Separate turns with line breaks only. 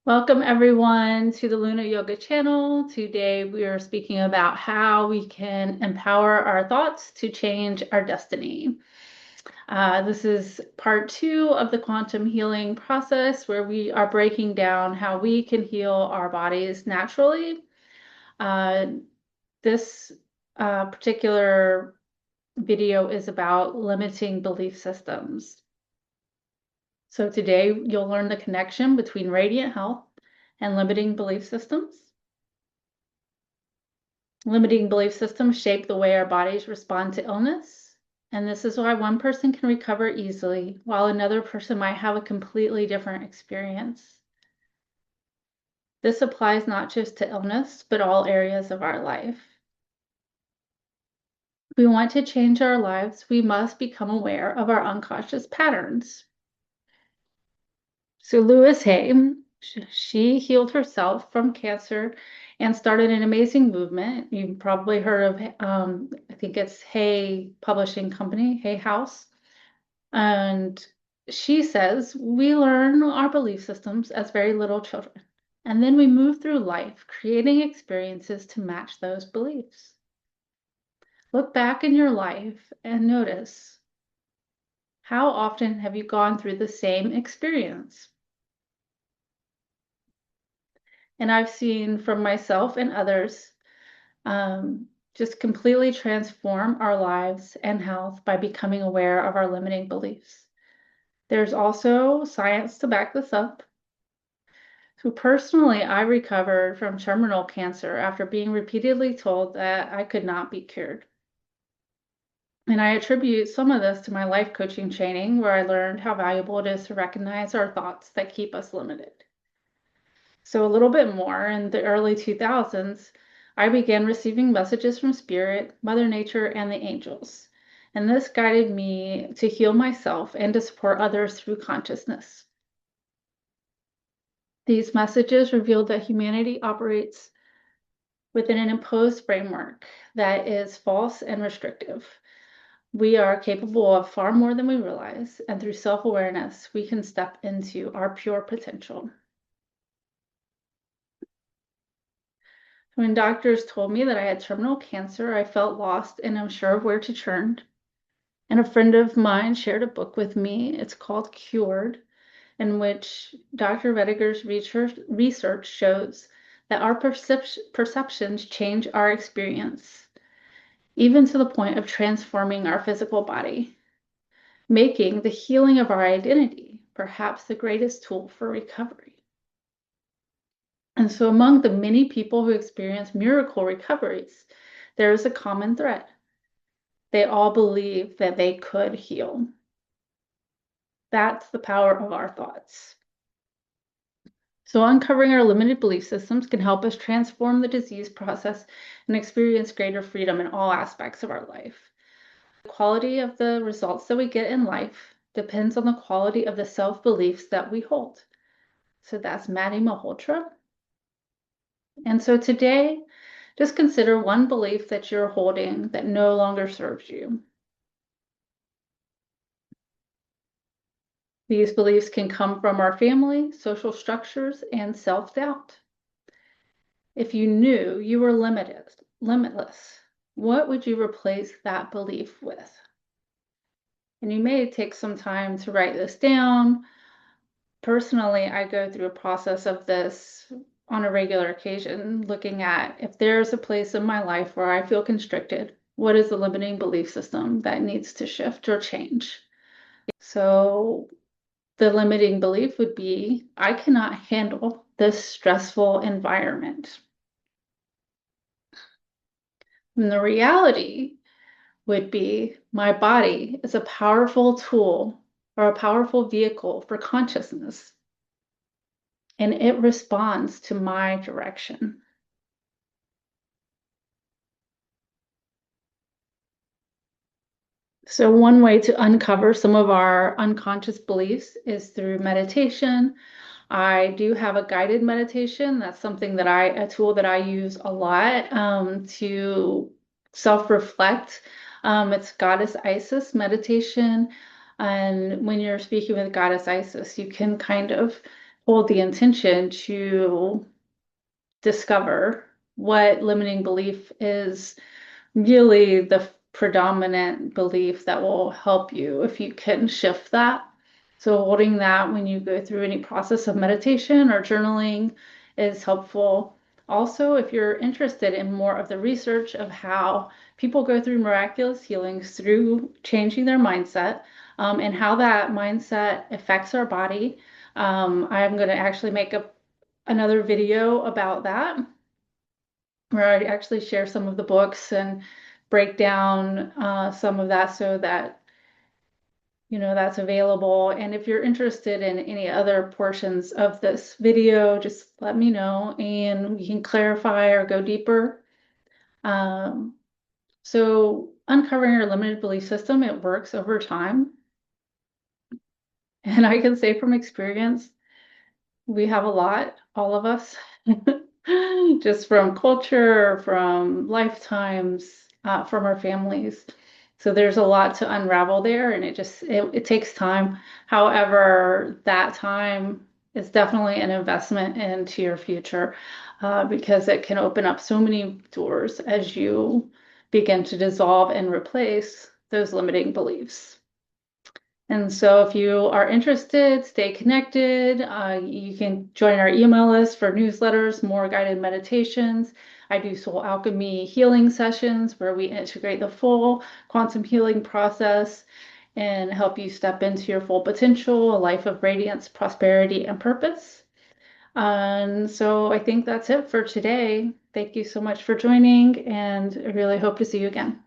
Welcome everyone to the Luna Yoga channel. Today we are speaking about how we can empower our thoughts to change our destiny. This is part 2 of the quantum healing process where we are breaking down how we can heal our bodies naturally. This particular video is about limiting belief systems. So today you'll learn the connection between radiant health and limiting belief systems. Limiting belief systems shape the way our bodies respond to illness. And this is why one person can recover easily, while another person might have a completely different experience. This applies not just to illness, but all areas of our life. If we want to change our lives, we must become aware of our unconscious patterns. So Louise Hay, she healed herself from cancer and started an amazing movement. You've probably heard of, I think it's Hay Publishing Company, Hay House. And she says, we learn our belief systems as very little children. And then we move through life, creating experiences to match those beliefs. Look back in your life and notice, how often have you gone through the same experience? And I've seen from myself and others just completely transform our lives and health by becoming aware of our limiting beliefs. There's also science to back this up. So personally, I recovered from terminal cancer after being repeatedly told that I could not be cured. And I attribute some of this to my life coaching training, where I learned how valuable it is to recognize our thoughts that keep us limited. So a little bit more, in the early 2000s, I began receiving messages from Spirit, Mother Nature, and the angels. And this guided me to heal myself and to support others through consciousness. These messages revealed that humanity operates within an imposed framework that is false and restrictive. We are capable of far more than we realize, and through self-awareness, we can step into our pure potential. When doctors told me that I had terminal cancer, I felt lost and unsure of where to turn. And a friend of mine shared a book with me. It's called Cured, in which Dr. Rediger's research shows that our perceptions change our experience, even to the point of transforming our physical body, making the healing of our identity perhaps the greatest tool for recovery. And so among the many people who experience miracle recoveries, there is a common thread. They all believe that they could heal. That's the power of our thoughts. So uncovering our limited belief systems can help us transform the disease process and experience greater freedom in all aspects of our life. The quality of the results that we get in life depends on the quality of the self-beliefs that we hold. So that's Maddie Malhotra. And so today, just consider one belief that you're holding that no longer serves you. These beliefs can come from our family, social structures, and self-doubt. If you knew you were limitless, what would you replace that belief with? And you may take some time to write this down. Personally, I go through a process of this on a regular occasion, looking at if there's a place in my life where I feel constricted, what is the limiting belief system that needs to shift or change? So the limiting belief would be, I cannot handle this stressful environment. And the reality would be, my body is a powerful tool or a powerful vehicle for consciousness, and it responds to my direction. So one way to uncover some of our unconscious beliefs is through meditation. I do have a guided meditation. That's something a tool that I use a lot to self-reflect. It's Goddess Isis meditation. And when you're speaking with Goddess Isis, you can kind of hold the intention to discover what limiting belief is really the predominant belief that will help you if you can shift that. So holding that when you go through any process of meditation or journaling is helpful. Also, if you're interested in more of the research of how people go through miraculous healings through changing their mindset, and how that mindset affects our body, I'm going to actually make another video about that, where I actually share some of the books and break down some of that so that that's available. And if you're interested in any other portions of this video, just let me know and we can clarify or go deeper. Um, so uncovering your limited belief system, it works over time. And I can say from experience, we have a lot, all of us, just from culture, from lifetimes, from our families. So there's a lot to unravel there, and it takes time. However, that time is definitely an investment into your future, because it can open up so many doors as you begin to dissolve and replace those limiting beliefs. And so if you are interested, stay connected. You can join our email list for newsletters, more guided meditations. I do soul alchemy healing sessions where we integrate the full quantum healing process and help you step into your full potential, a life of radiance, prosperity, and purpose. And so I think that's it for today. Thank you so much for joining, and I really hope to see you again.